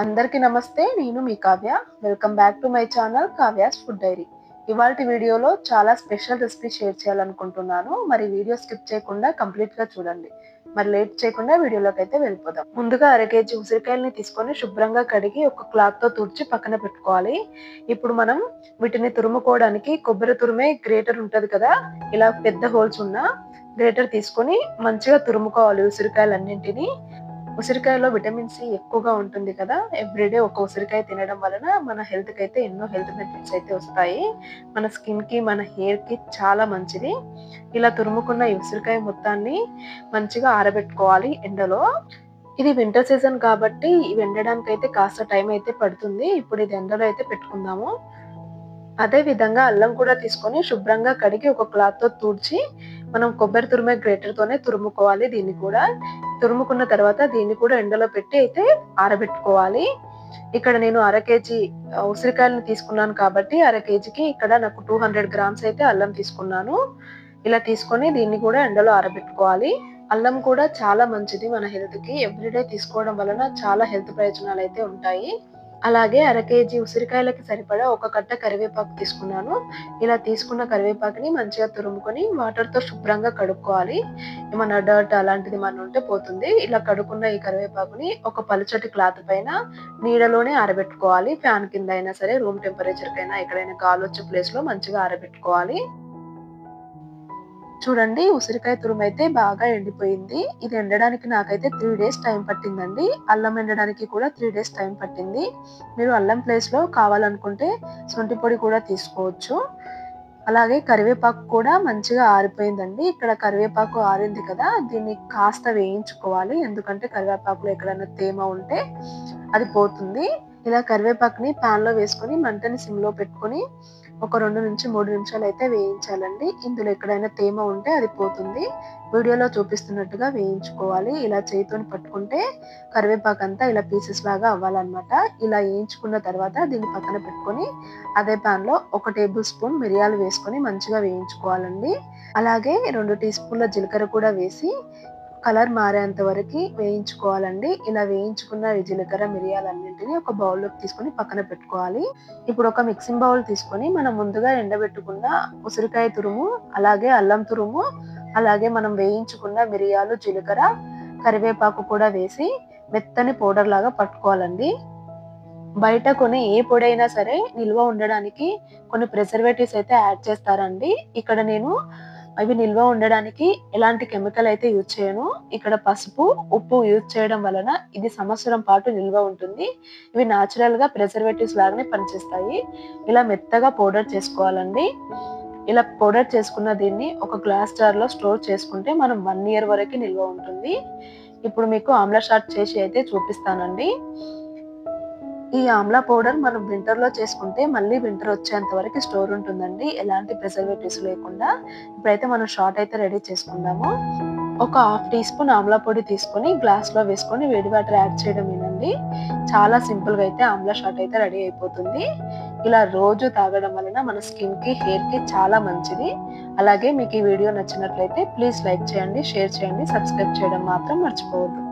అందరికీ నమస్తే. నేను మీ Kavya. Welcome back to my channel Kavya's Food Diary. ఇవాల్టి వీడియోలో చాలా స్పెషల్ రెసిపీ షేర్ చేయాలనుకుంటున్నాను. మరి వీడియో స్కిప్ చేయకుండా కంప్లీట్‌గా చూడండి. మరి లేట్ చేయకుండా వీడియోలోకి అయితే వెళ్ళిపోదాం. ముందుగా అర కేజీ ఉసిరికాయల్ని తీసుకొని శుభ్రంగా కడిగి ఒక క్లాత్‌తో తుడిచి పక్కన పెట్టుకోవాలి. ఇప్పుడు మనం వీటిని తురుముకోవడానికి కొబ్బరి తురిమే గ్రేటర్ ఉంటది కదా! ఇలా పెద్ద హోల్స్ ఉన్న గ్రేటర్ తీసుకొని మంచిగా తురుముకోవాలి ఉసిరికాయలన్నింటిని. ఉసిరికాయలో విటమిన్ సి ఎక్కువగా ఉంటుంది కదా! ఎవ్రీడే ఒక ఉసిరికాయ తినడం వలన మన హెల్త్‌కి అయితే ఎన్నో హెల్త్ బెనిఫిట్స్ అయితే వస్తాయి. మన స్కిన్‌కి, మన హెయిర్‌కి చాలా మంచిది. ఇలా తురుముకున్న ఈ ఉసిరికాయ మొత్తాన్ని మంచిగా ఆరబెట్టుకోవాలి ఎండలో. ఇది వింటర్ సీజన్ కాబట్టి ఇవి ఎండడానికైతే కాస్త టైం అయితే పడుతుంది. ఇప్పుడు ఇది ఎండలో అయితే పెట్టుకుందాము. అదే విధంగా అల్లం కూడా తీసుకొని శుభ్రంగా కడిగి ఒక క్లాత్‌తో తుడిచి మనం కొబ్బరి తురిమే గ్రేటర్‌తోనే తురుముకోవాలి దీన్ని కూడా. తురుముకున్న తర్వాత దీన్ని కూడా ఎండలో పెట్టి అయితే ఆరబెట్టుకోవాలి. ఇక్కడ నేను అర కేజీ ఉసిరికాయలను తీసుకున్నాను కాబట్టి అర కేజీకి ఇక్కడ నాకు 200 గ్రామ్స్ అయితే అల్లం తీసుకున్నాను. ఇలా తీసుకొని దీన్ని కూడా ఎండలో ఆరబెట్టుకోవాలి. అల్లం కూడా చాలా మంచిది మన హెల్త్‌కి. ఎవ్రీడే తీసుకోవడం వలన చాలా హెల్త్ ప్రయోజనాలైతే ఉంటాయి. అలాగే అర కేజీ ఉసిరికాయలకి సరిపడా ఒక కట్ట కరివేపాకు తీసుకున్నాను. ఇలా తీసుకున్న కరివేపాకుని మంచిగా తురుముకొని వాటర్‌తో శుభ్రంగా కడుక్కోవాలి. ఏమన్నా డర్ట్ అలాంటిది ఏమన్నా ఉంటే పోతుంది. ఇలా కడుక్కున్న ఈ కరివేపాకుని ఒక పలుచటి క్లాత్ పైన నీడలోనే ఆరబెట్టుకోవాలి. ఫ్యాన్ కింద అయినా సరే, రూమ్ టెంపరేచర్‌కైనా ఎక్కడైనా గాలొచ్చే ప్లేస్‌లో మంచిగా ఆరబెట్టుకోవాలి. చూడండి ఉసిరికాయ తురుమైతే బాగా ఎండిపోయింది. ఇది ఎండడానికి నాకైతే 3 డేస్ టైం పట్టిందండి. అల్లం ఎండడానికి కూడా 3 డేస్ టైం పట్టింది. మీరు అల్లం ప్లేస్‌లో కావాలనుకుంటే శొంఠి పొడి కూడా తీసుకోవచ్చు. అలాగే కరివేపాకు కూడా మంచిగా ఆరిపోయిందండి. ఇక్కడ కరివేపాకు ఆరింది కదా! దీన్ని కాస్త వేయించుకోవాలి. ఎందుకంటే కరివేపాకులో ఎక్కడైనా తేమ ఉంటే అది పోతుంది. ఇలా కరివేపాకుని పాన్‌లో వేసుకొని మంటని సిమ్‌లో పెట్టుకొని ఒక 2-3 నిమిషాలైతే వేయించాలండి. ఇందులో ఎక్కడైనా తేమ ఉంటే అది పోతుంది. వీడియోలో చూపిస్తున్నట్టుగా వేయించుకోవాలి. ఇలా చేత్తోని పట్టుకుంటే కరివేపాకంతా ఇలా పీసెస్ లాగా అవ్వాలన్నమాట. ఇలా వేయించుకున్న తర్వాత దీన్ని పక్కన పెట్టుకొని అదే పాన్‌లో ఒక టేబుల్ స్పూన్ మిరియాలు వేసుకొని మంచిగా వేయించుకోవాలండి. అలాగే 2 టీ స్పూన్ల జీలకర్ర కూడా వేసి కలర్ మారేంత వరకి వేయించుకోవాలండి. ఇలా వేయించుకున్న ఈ జీలకర్ర, మిరియాలన్నింటిని ఒక బౌల్‌లోకి తీసుకొని పక్కన పెట్టుకోవాలి. ఇప్పుడు ఒక మిక్సింగ్ బౌల్ తీసుకొని మనం ముందుగా ఎండబెట్టుకున్న ఉసిరికాయ తురుము, అలాగే అల్లం తురుము, అలాగే మనం వేయించుకున్న మిరియాలు, జీలకర్ర, కరివేపాకు కూడా వేసి మెత్తని పౌడర్ లాగా పట్టుకోవాలండి. బయట కొనే ఏ పొడైనా సరే నిల్వ ఉండడానికి కొన్ని ప్రిజర్వేటివ్స్ అయితే యాడ్ చేస్తారండి. ఇక్కడ నేను అవి నిల్వ ఉండడానికి ఎలాంటి కెమికల్ అయితే యూజ్ చేయను. ఇక్కడ పసుపు, ఉప్పు యూజ్ చేయడం వలన ఇది సంవత్సరం పాటు నిల్వ ఉంటుంది. ఇవి నేచురల్‌గా ప్రిజర్వేటివ్స్ లాగానే పనిచేస్తాయి. ఇలా మెత్తగా పౌడర్ చేసుకోవాలండి. ఇలా పౌడర్ చేసుకున్న దీన్ని ఒక గ్లాస్ జార్‌లో స్టోర్ చేసుకుంటే మనం 1 ఇయర్ వరకు నిల్వ ఉంటుంది. ఇప్పుడు మీకు ఆమ్లా చాట్ చేసి అయితే చూపిస్తానండి. ఈ ఆమ్లా పౌడర్ మనం వింటర్‌లో చేసుకుంటే మళ్ళీ వింటర్ వచ్చేంత వరకు స్టోర్ ఉంటుందండి. ఎలాంటి ప్రిజర్వేటివ్స్ లేకుండా. ఇప్పుడైతే మనం షాట్ అయితే రెడీ చేసుకుందాము. ఒక హాఫ్ టీ స్పూన్ ఆమ్లా పొడి తీసుకొని గ్లాస్‌లో వేసుకొని వేడి వాటర్ యాడ్ చేయడమేనండి. చాలా సింపుల్‌గా అయితే ఆమ్లా షాట్ అయితే రెడీ అయిపోతుంది. ఇలా రోజు తాగడం వలన మన స్కిన్‌కి, హెయిర్‌కి చాలా మంచిది. అలాగే మీకు ఈ వీడియో నచ్చినట్లయితే ప్లీజ్ లైక్ చేయండి, షేర్ చేయండి, సబ్స్క్రైబ్ చేయడం మాత్రం మర్చిపోవద్దు.